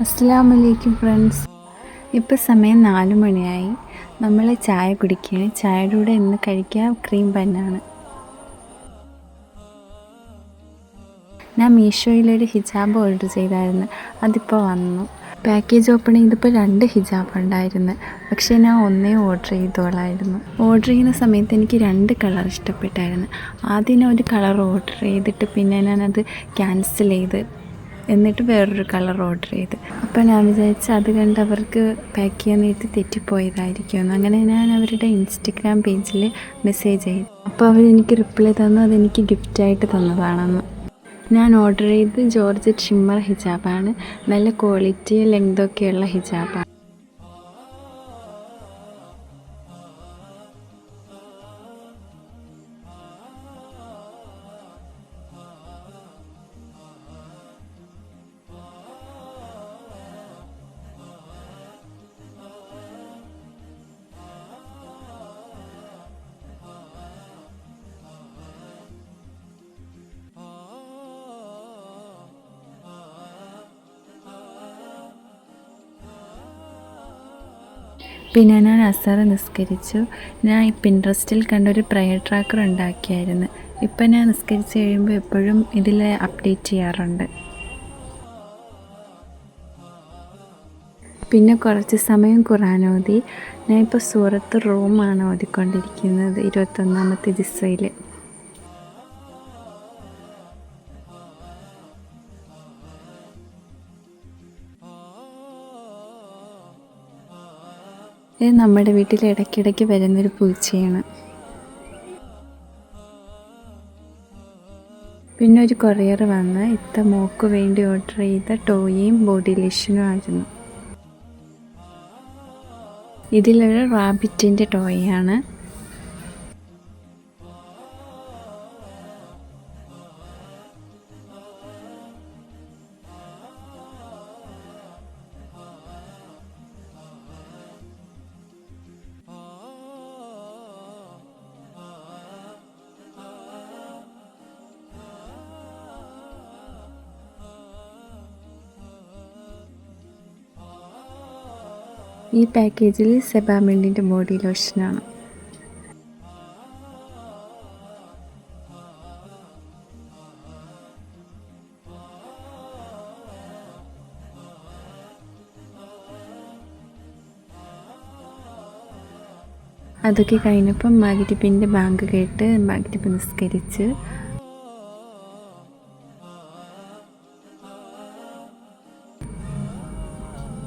അസ്സലാമലൈക്കും ഫ്രണ്ട്സ്. ഇപ്പോൾ സമയം 4 മണിയായി. നമ്മൾ ചായ കുടിക്കുകയാണ്. ചായയുടെ കൂടെ ഇന്ന് കഴിക്കുക ക്രീം ബന്നാണ്. ഞാൻ മീഷോയിലൊരു ഹിജാബ് ഓർഡർ ചെയ്തായിരുന്നു. അതിപ്പോൾ വന്നു. പാക്കേജ് ഓപ്പൺ ചെയ്തപ്പോൾ 2 ഹിജാബ് ഉണ്ടായിരുന്നു. പക്ഷേ ഞാൻ ഒന്നേ ഓർഡർ ചെയ്തോളായിരുന്നു. ഓർഡർ ചെയ്യുന്ന സമയത്ത് എനിക്ക് 2 കളർ ഇഷ്ടപ്പെട്ടായിരുന്നു. ആദ്യം ഞാൻ ഒരു കളർ ഓർഡർ ചെയ്തിട്ട് പിന്നെ ഞാനത് ക്യാൻസൽ ചെയ്ത് എന്നിട്ട് വേറൊരു കളർ ഓർഡർ ചെയ്ത്. അപ്പോൾ ഞാൻ വിചാരിച്ചു അത് കണ്ട് അവർക്ക് പാക്ക് ചെയ്യാൻ നേരത്തെ തെറ്റിപ്പോയതായിരിക്കുമെന്ന്. അങ്ങനെ ഞാൻ അവരുടെ ഇൻസ്റ്റഗ്രാം പേജിൽ മെസ്സേജ് ചെയ്തു. അപ്പോൾ അവരെനിക്ക് റിപ്ലൈ തന്നു അതെനിക്ക് ഗിഫ്റ്റായിട്ട് തന്നതാണെന്ന്. ഞാൻ ഓർഡർ ചെയ്ത് ജോർജറ്റ് ഷിമ്മർ ഹിജാബാണ്. നല്ല ക്വാളിറ്റി ലെങ്തൊക്കെയുള്ള ഹിജാബാണ്. പിന്നെ ഞാൻ അസർ നിസ്കരിച്ചു. ഞാൻ ഈ പിൻട്രസ്റ്റിൽ കണ്ടൊരു പ്രയർ ട്രാക്കർ ഉണ്ടാക്കിയായിരുന്നു. ഇപ്പം ഞാൻ നിസ്കരിച്ച് കഴിയുമ്പോൾ എപ്പോഴും ഇതിൽ അപ്ഡേറ്റ് ചെയ്യാറുണ്ട്. പിന്നെ കുറച്ച് സമയം ഖുർആൻ ഓതി. ഞാൻ ഇപ്പോൾ സൂറത്ത് റൂമാണ് ഓതിക്കൊണ്ടിരിക്കുന്നത്, 21ാമത്തെ ജിസ്സയിൽ. ഇത് നമ്മുടെ വീട്ടിൽ ഇടയ്ക്കിടയ്ക്ക് വരുന്നൊരു പൂച്ചയാണ്. പിന്നെ ഒരു കൊറിയർ വന്ന് ഇത്ത മോക്ക് വേണ്ടി ഓർഡർ ചെയ്ത ടോയും ബോഡി ലോഷനും ആയിരുന്നു. ഇതിലൊരു റാബിറ്റിൻ്റെ ടോയാണ്. ഈ പാക്കേജിൽ സെബാമെൻറ്റിൻ്റെ ബോഡി ലോഷനാണ്. അതൊക്കെ കഴിഞ്ഞപ്പം മഗ്‌രിബിൻ്റെ ബാങ്ക് കേട്ട് മഗ്‌രിബ് നിസ്കരിച്ച്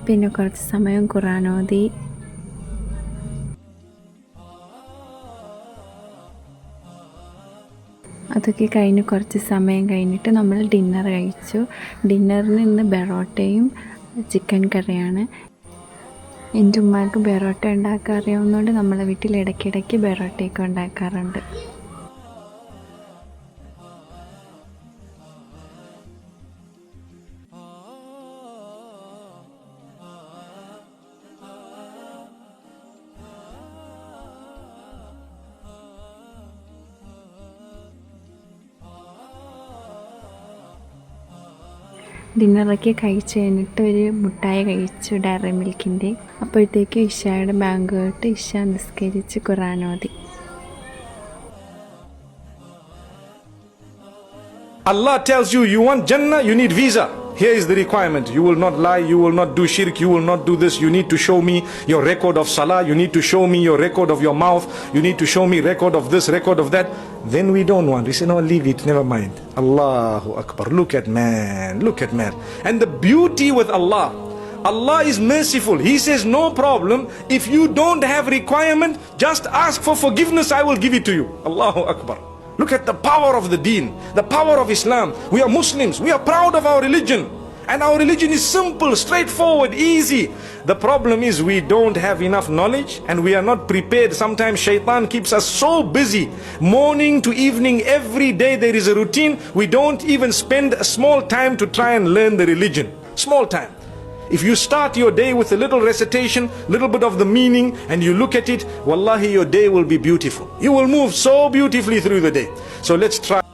പിന്നെ കുറച്ച് സമയം ഖുർആൻ ഓതി. അതൊക്കെ കഴിഞ്ഞ് കുറച്ച് സമയം കഴിഞ്ഞിട്ട് നമ്മൾ ഡിന്നർ കഴിച്ചു. ഡിന്നറിന് ഇന്ന് ബെറോട്ടയും ചിക്കൻ കറിയാണ്. എൻ്റെ ഉമ്മാക്ക് ബെറോട്ട ഉണ്ടാക്കാൻ അറിയാവുന്നതുകൊണ്ട് നമ്മളെ വീട്ടിൽ ഇടയ്ക്കിടയ്ക്ക് ബെറോട്ടയൊക്കെ ഉണ്ടാക്കാറുണ്ട്. ഡിന്നറൊക്കെ കഴിച്ച് കഴിഞ്ഞിട്ട് ഒരു മുട്ടായി കഴിച്ചു, ഡയറി മിൽക്കിൻ്റെ. അപ്പോഴത്തേക്ക് ഇഷായുടെ ബാങ്ക് കേട്ട് ഇഷ നിസ്കരിച്ച് ഖുർആൻ ഓതി. Allah tells you, you want Jannah, you need visa. Here is the requirement. You will not lie, you will not do shirk, you will not do this. You need to show me your record of salah, you need to show me your record of your mouth, you need to show me record of this, record of that. Then we don't want. We say, no, leave it, never mind. Allahu Akbar. Look at man, look at man. And the beauty with Allah, Allah is merciful. He says, no problem. If you don't have requirement, just ask for forgiveness, I will give it to you. Allahu Akbar. Look at the power of the deen, the power of Islam. We are Muslims. We are proud of our religion. And our religion is simple, straightforward, easy. The problem is we don't have enough knowledge and we are not prepared. Sometimes shaitan keeps us so busy. Morning to evening, every day there is a routine. We don't even spend a small time to try and learn the religion. Small time. If you start your day with a little recitation, little bit of the meaning, and you look at it, wallahi, your day will be beautiful. You will move so beautifully through the day. So let's try.